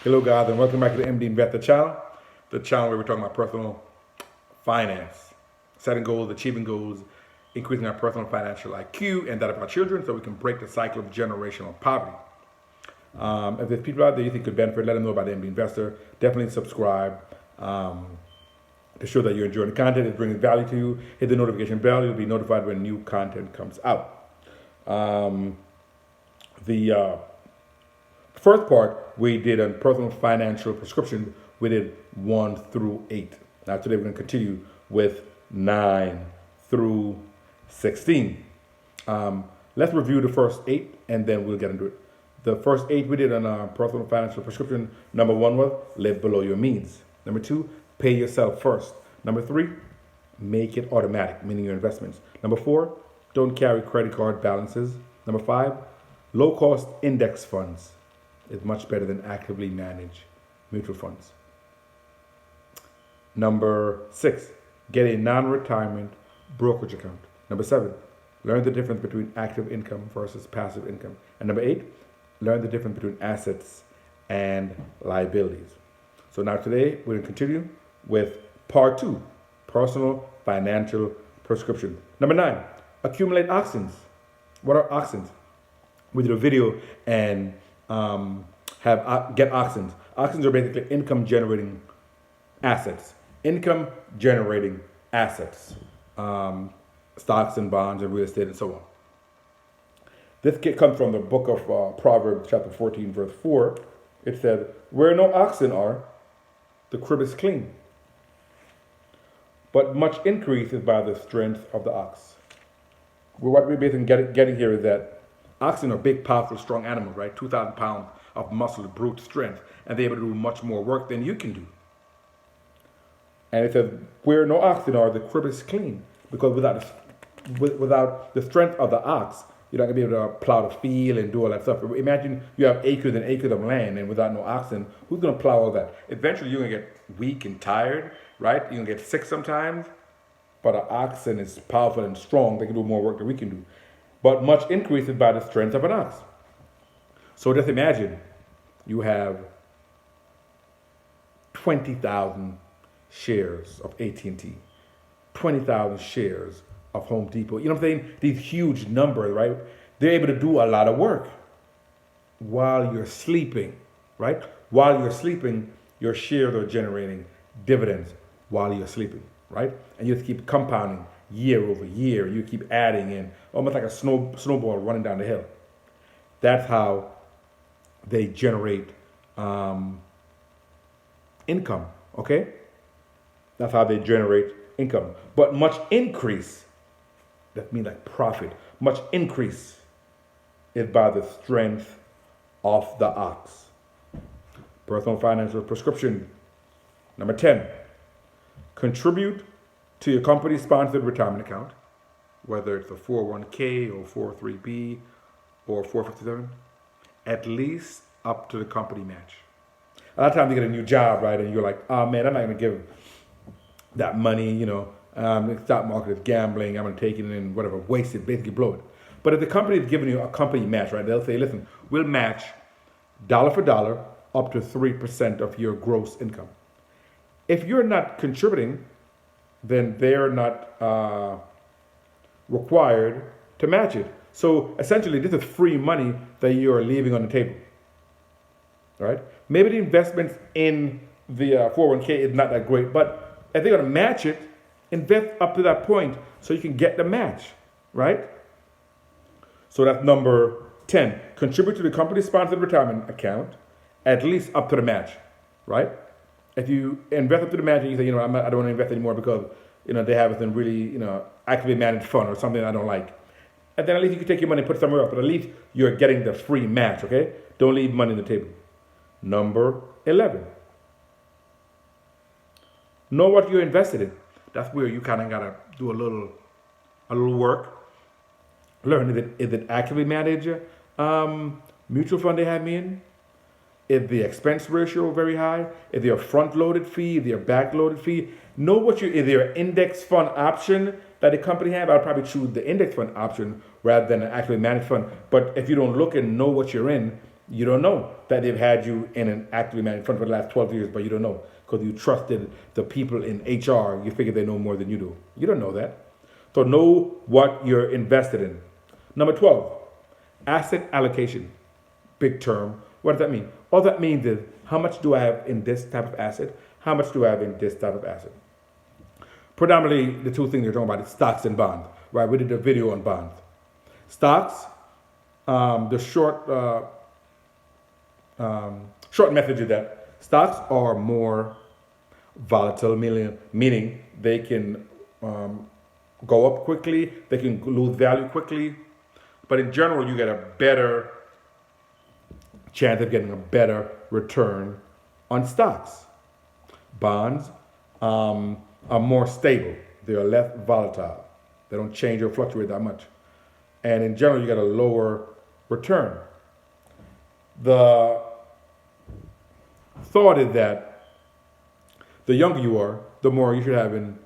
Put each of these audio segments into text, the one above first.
Hello guys and welcome back to the MD Investor channel, the channel where we're talking about personal finance, setting goals, achieving goals, increasing our personal financial IQ and that of our children so we can break the cycle of generational poverty. If there's people out there you think could benefit, let them know about the MD Investor. Definitely subscribe to show that you're enjoying the content, it's bringing value to you. Hit the notification bell, you'll be notified when new content comes out. The first part we did on personal financial prescription, we did 1 through 8. Now today we're going to continue with 9 through 16. Let's review the first 8 and then we'll get into it. The first 8 we did on personal financial prescription. Number 1 was live below your means. Number 2, pay yourself first. Number 3, make it automatic, meaning your investments. Number 4, don't carry credit card balances. Number 5, low cost index funds is much better than actively managed mutual funds. Number 6, get a non-retirement brokerage account. Number 7, learn the difference between active income versus passive income. And number 8, learn the difference between assets and liabilities. So now today we're going to continue with part 2, personal financial prescription. Number 9, accumulate options. What are options? We did a video and get auctions. Auctions are basically income generating assets. Income generating assets. Stocks and bonds and real estate and so on. This comes from the book of Proverbs chapter 14 verse 4. It said, where no oxen are, the crib is clean. But much increase is by the strength of the ox. What we're basically getting here is that oxen are big, powerful, strong animals, right? 2,000 pounds of muscle, brute strength, and they're able to do much more work than you can do. And it says, where no oxen are, the crib is clean. Because without the strength of the ox, you're not going to be able to plow the field and do all that stuff. Imagine you have acres and acres of land, and without no oxen, who's going to plow all that? Eventually, you're going to get weak and tired, right? You're going to get sick sometimes. But an oxen is powerful and strong. They can do more work than we can do. But much increases by the strength of an ox. So just imagine you have 20,000 shares of AT&T, 20,000 shares of Home Depot. You know what I'm saying? These huge numbers, right? They're able to do a lot of work while you're sleeping, right? While you're sleeping, your shares are generating dividends while you're sleeping, right? And you just keep compounding year over year. You keep adding in, almost like a snowball running down the hill. That's how they generate income, okay? That's how they generate income. But much increase, that means like profit, much increase is by the strength of the ox. Personal financial prescription. Number 10, contribute to your company-sponsored retirement account, whether it's a 401k or 403b or 457, at least up to the company match. A lot of times you get a new job, right, and you're like, oh man, I'm not going to give that money, the stock market is gambling, I'm going to take it and whatever, waste it, basically blow it. But if the company is giving you a company match, right, they'll say, listen, we'll match dollar for dollar up to 3% of your gross income. If you're not contributing, then they're not required to match it. So essentially, this is free money that you're leaving on the table, right? Maybe the investments in the 401k is not that great, but if they're going to match it, invest up to that point so you can get the match, right? So that's number 10. Contribute to the company-sponsored retirement account, at least up to the match, right? If you invest up to the match and you say, I don't want to invest anymore because, they have it in really, actively managed fund or something I don't like. And then at least you can take your money and put it somewhere else, but at least you're getting the free match, okay? Don't leave money on the table. Number 11. Know what you're invested in. That's where you kind of got to do a little work. Learn, is it actively managed mutual fund they have me in? Is the expense ratio very high? Is there a front-loaded fee? Is there a back-loaded fee? Know is there an index fund option that the company have? I'll probably choose the index fund option rather than an actively managed fund. But if you don't look and know what you're in, You don't know that they've had you in an actively managed fund for the last 12 years, but you don't know because you trusted the people in HR. You figure they know more than you do. You don't know that. So know what you're invested in. Number 12, asset allocation. Big term. What does that mean? All that means is how much do I have in this type of asset? How much do I have in this type of asset? Predominantly, the two things you're talking about is stocks and bonds. Right? We did a video on bonds. Stocks, the short message is that stocks are more volatile, meaning they can go up quickly, they can lose value quickly, but in general, you get a better chance of getting a better return on stocks. Bonds are more stable, they are less volatile, they don't change or fluctuate that much, and in general, you get a lower return. The thought is that the younger you are, the more you should have in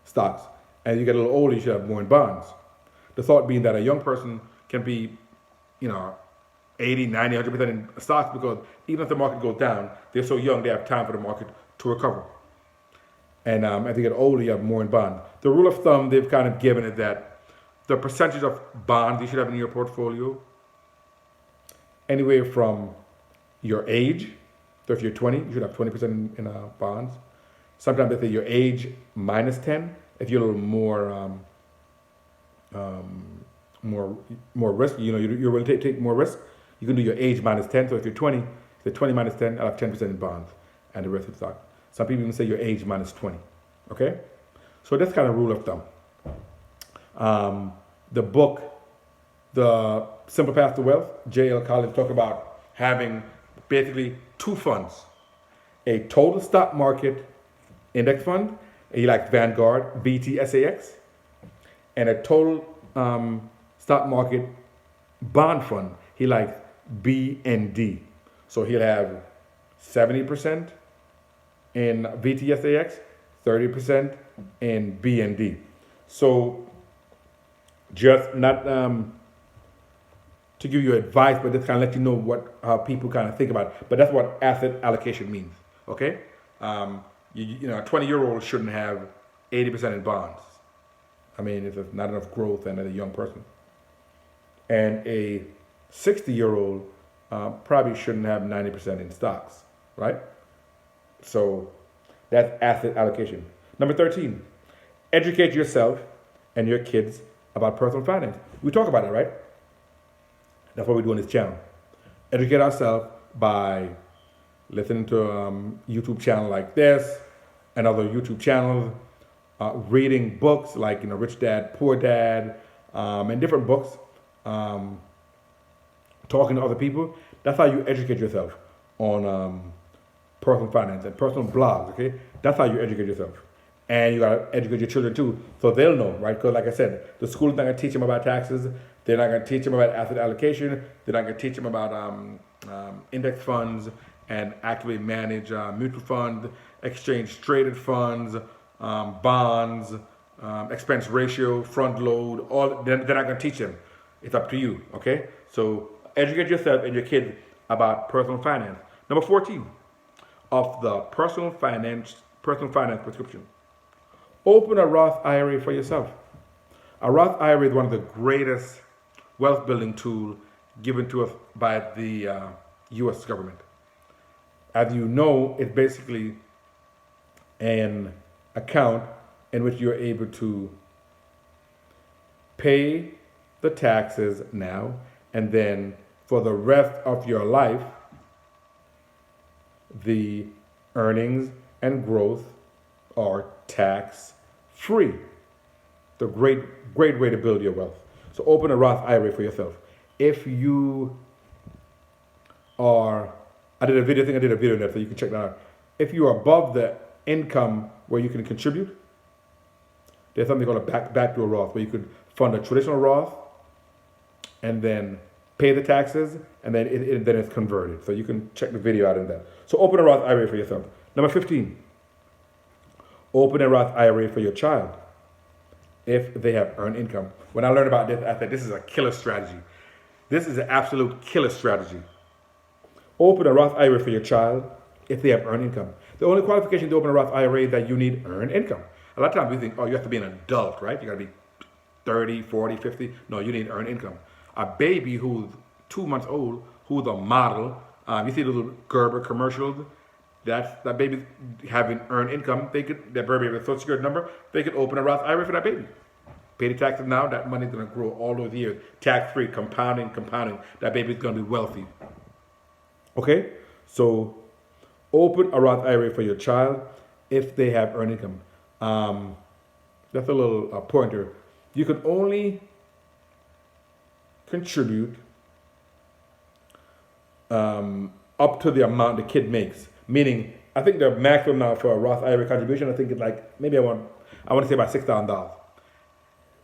stocks. As you get a little older, you should have more in bonds. The thought being that a young person can be, 80, 90, 100% in stocks because even if the market goes down, they're so young, they have time for the market to recover. And as you get older, you have more in bonds. The rule of thumb they've kind of given is that the percentage of bonds you should have in your portfolio, anywhere from your age. So if you're 20, you should have 20% in bonds. Sometimes they say your age minus 10. If you're a little more risk, you're willing to take more risk, you can do your age minus 10. So if you're 20, the 20 minus 10, I'll have 10% in bonds and the rest of the stock. Some people even say your age minus 20. Okay? So that's kind of rule of thumb. The book, The Simple Path to Wealth, J.L. Collins talked about having basically two funds, a total stock market index fund, he likes Vanguard, VTSAX, and a total stock market bond fund, he likes BND. So he'll have 70% in VTSAX, 30% in BND. So just not to give you advice, but just kind of let you know how people kind of think about it. But that's what asset allocation means. Okay, a 20-year-old shouldn't have 80% in bonds. I mean, if there's not enough growth and a young person, and a 60-year-old probably shouldn't have 90% in stocks, right? So that's asset allocation. Number 13, educate yourself and your kids about personal finance. We talk about it, right? That's what we do on this channel. Educate ourselves by listening to YouTube channel like this and other YouTube channels, reading books like Rich Dad, Poor Dad, and different books, talking to other people. That's how you educate yourself on personal finance and personal blogs, okay? That's how you educate yourself. And you gotta educate your children too, so they'll know, right? Because like I said, the school's not gonna teach them about taxes. They're not gonna teach them about asset allocation. They're not gonna teach them about index funds and actively manage mutual funds, exchange traded funds, bonds, expense ratio, front load. All they're not gonna teach them. It's up to you, okay? So educate yourself and your kids about personal finance. Number 14 of the personal finance prescription. Open a Roth IRA for yourself. A Roth IRA is one of the greatest wealth building tools given to us by the U.S. government. As you know, it's basically an account in which you're able to pay the taxes now, and then for the rest of your life, the earnings and growth are tax-free. The great way to build your wealth. So open a Roth IRA for yourself. If you are, I did a video on that, so you can check that out. If you are above the income where you can contribute, there's something called a backdoor Roth, where you could fund a traditional Roth and then pay the taxes, and then it's converted. So you can check the video out in that. So open a Roth IRA for yourself. Number 15, open a Roth IRA for your child if they have earned income. When I learned about this, I said, this is a killer strategy. This is an absolute killer strategy. Open a Roth IRA for your child if they have earned income. The only qualification to open a Roth IRA is that you need earned income. A lot of times we think, oh, you have to be an adult, right? You got to be 30, 40, 50. No, you need earned income. A baby who's 2 months old, who's a model, you see the little Gerber commercials, that baby having earned income, that baby with a social security number, they could open a Roth IRA for that baby. Pay the taxes now, that money's going to grow all those years. Tax-free, compounding. That baby's going to be wealthy. Okay? So, open a Roth IRA for your child if they have earned income. That's a little pointer. You can only contribute up to the amount the kid makes. Meaning, I think the maximum now for a Roth IRA contribution, I think it's like, maybe I want to say about $6,000.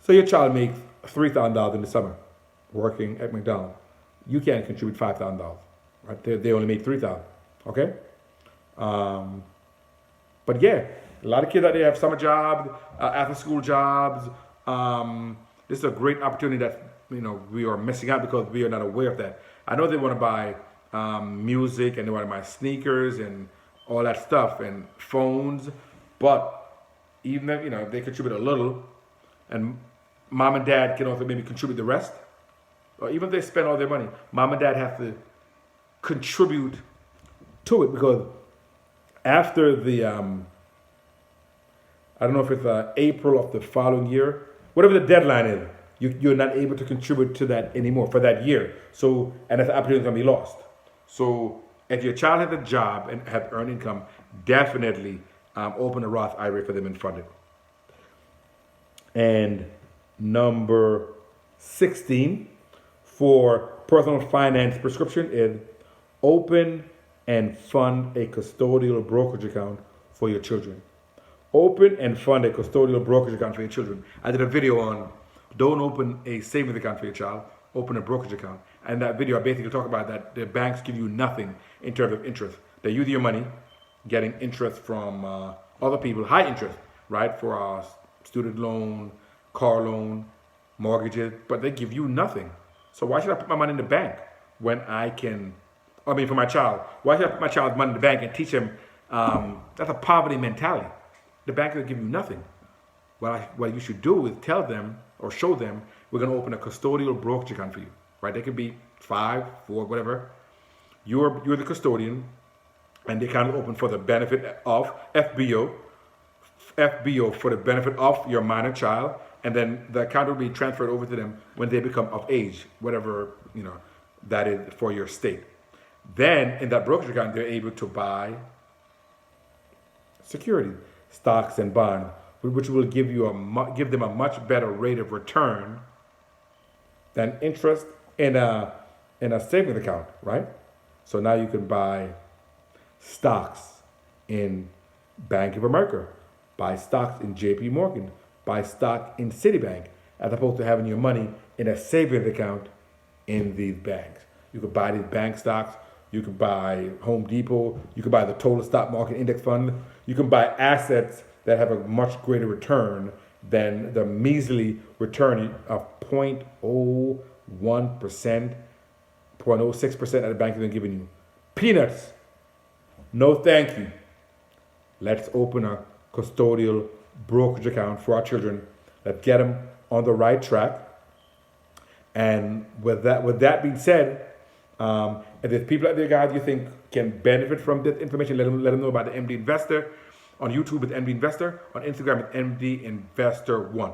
So your child makes $3,000 in the summer working at McDonald's. You can't contribute $5,000, right? They only make $3,000, okay? But yeah, a lot of kids out there have summer jobs, after school jobs. This is a great opportunity that we are missing out because we are not aware of that. I know they want to buy music and they want to buy sneakers and all that stuff and phones, but even if they contribute a little, and mom and dad can also maybe contribute the rest, or even if they spend all their money, mom and dad have to contribute to it, because after the I don't know if it's April of the following year, whatever the deadline is, you're not able to contribute to that anymore for that year. So, and that opportunity is going to be lost. So if your child has a job and have earned income, definitely open a Roth IRA for them and fund it. And number 16 for personal finance prescription is open and fund a custodial brokerage account for your children. Open and fund a custodial brokerage account for your children. I did a video on don't open a savings account for your child, open a brokerage account. And that video I basically talk about that the banks give you nothing in terms of interest. They use your money, getting interest from other people, high interest, right, for a student loan, car loan, mortgages, but they give you nothing. So why should I put my money in the bank when for my child, why should I put my child's money in the bank and teach him, that's a poverty mentality. The bank will give you nothing. What you should do is tell them or show them, we're going to open a custodial brokerage account for you, right? They could be 5, 4, whatever. You're the custodian, and the account is open for the benefit of FBO for the benefit of your minor child, and then the account will be transferred over to them when they become of age, whatever that is for your state. Then in that brokerage account, they're able to buy security, stocks and bonds, which will give them a much better rate of return than interest in a savings account, right? So now you can buy stocks in Bank of America, buy stocks in JP Morgan, buy stock in Citibank, as opposed to having your money in a savings account in these banks. You could buy these bank stocks, you could buy Home Depot, you could buy the total stock market index fund, you can buy assets that have a much greater return than the measly return of 0.01%, 0.06% that the bank has been giving you. Peanuts. No thank you. Let's open a custodial brokerage account for our children. Let's get them on the right track. And with that being said, if there's people out there, guys, you think can benefit from this information, let them know about the MD Investor. On YouTube with MD Investor, on Instagram with MD Investor 1.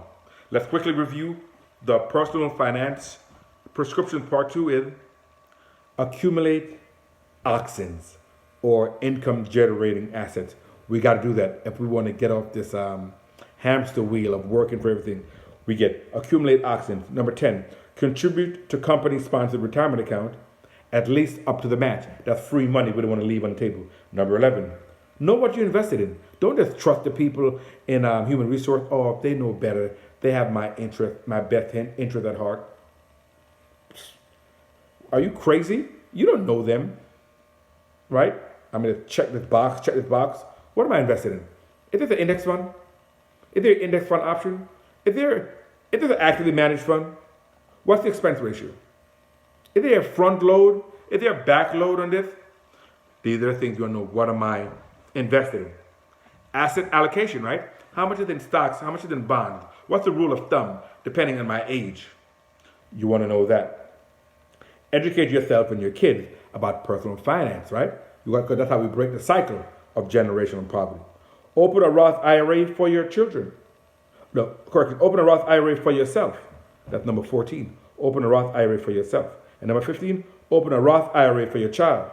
Let's quickly review the personal finance prescription. Part 2 is accumulate oxens or income generating assets. We got to do that if we want to get off this hamster wheel of working for everything. We get accumulate oxens. Number 10, contribute to company sponsored retirement account at least up to the match. That's free money we don't want to leave on the table. Number 11, know what you invested in. Don't just trust the people in human resource. Oh, they know better. They have my interest, my best interest at heart. Are you crazy? You don't know them, right? I'm going to check this box. What am I invested in? Is this an index fund? Is there an index fund option? Is there an actively managed fund? What's the expense ratio? Is there a front load? Is there a back load on this? These are the things you want to know. What am I invested in? Asset allocation, right? How much is in stocks? How much is in bonds? What's the rule of thumb depending on my age? You want to know that. Educate yourself and your kids about personal finance, right? Because that's how we break the cycle of generational poverty. Open a Roth IRA for your children. No, correction. Open a Roth IRA for yourself. That's number 14. Open a Roth IRA for yourself. And number 15, open a Roth IRA for your child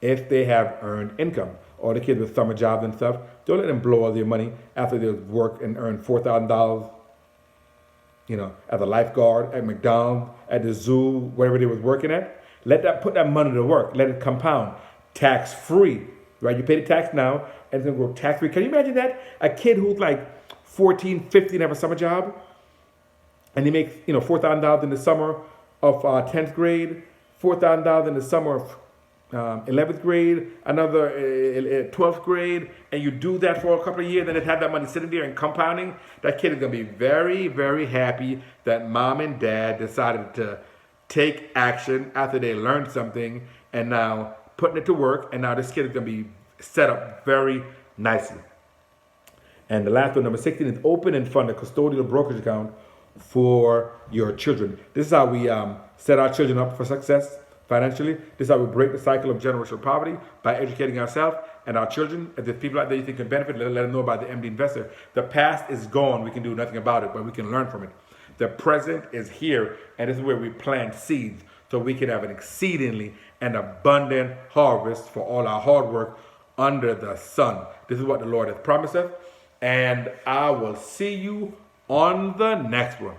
if they have earned income. All the kids with summer jobs and stuff, don't let them blow all their money after they work and earn $4,000, as a lifeguard, at McDonald's, at the zoo, wherever they was working at. Put that money to work. Let it compound. Tax free, right? You pay the tax now and it's going to go tax free. Can you imagine that? A kid who's like 14, 15, have a summer job and he makes, $4,000 in the summer of 10th grade, $4,000 in the summer of 11th grade, another 12th grade, and you do that for a couple of years, and then have that money sitting there and compounding. That kid is going to be very, very happy that mom and dad decided to take action after they learned something and now putting it to work, and now this kid is going to be set up very nicely. And the last one, number 16, is open and fund a custodial brokerage account for your children. This is how we set our children up for success financially. This is how we break the cycle of generational poverty, by educating ourselves and our children. If there's people out there you think can benefit, let them know about the MD Investor. The past is gone. We can do nothing about it, but we can learn from it. The present is here, and this is where we plant seeds so we can have an exceedingly and abundant harvest for all our hard work under the sun. This is what the Lord has promised us, and I will see you on the next one.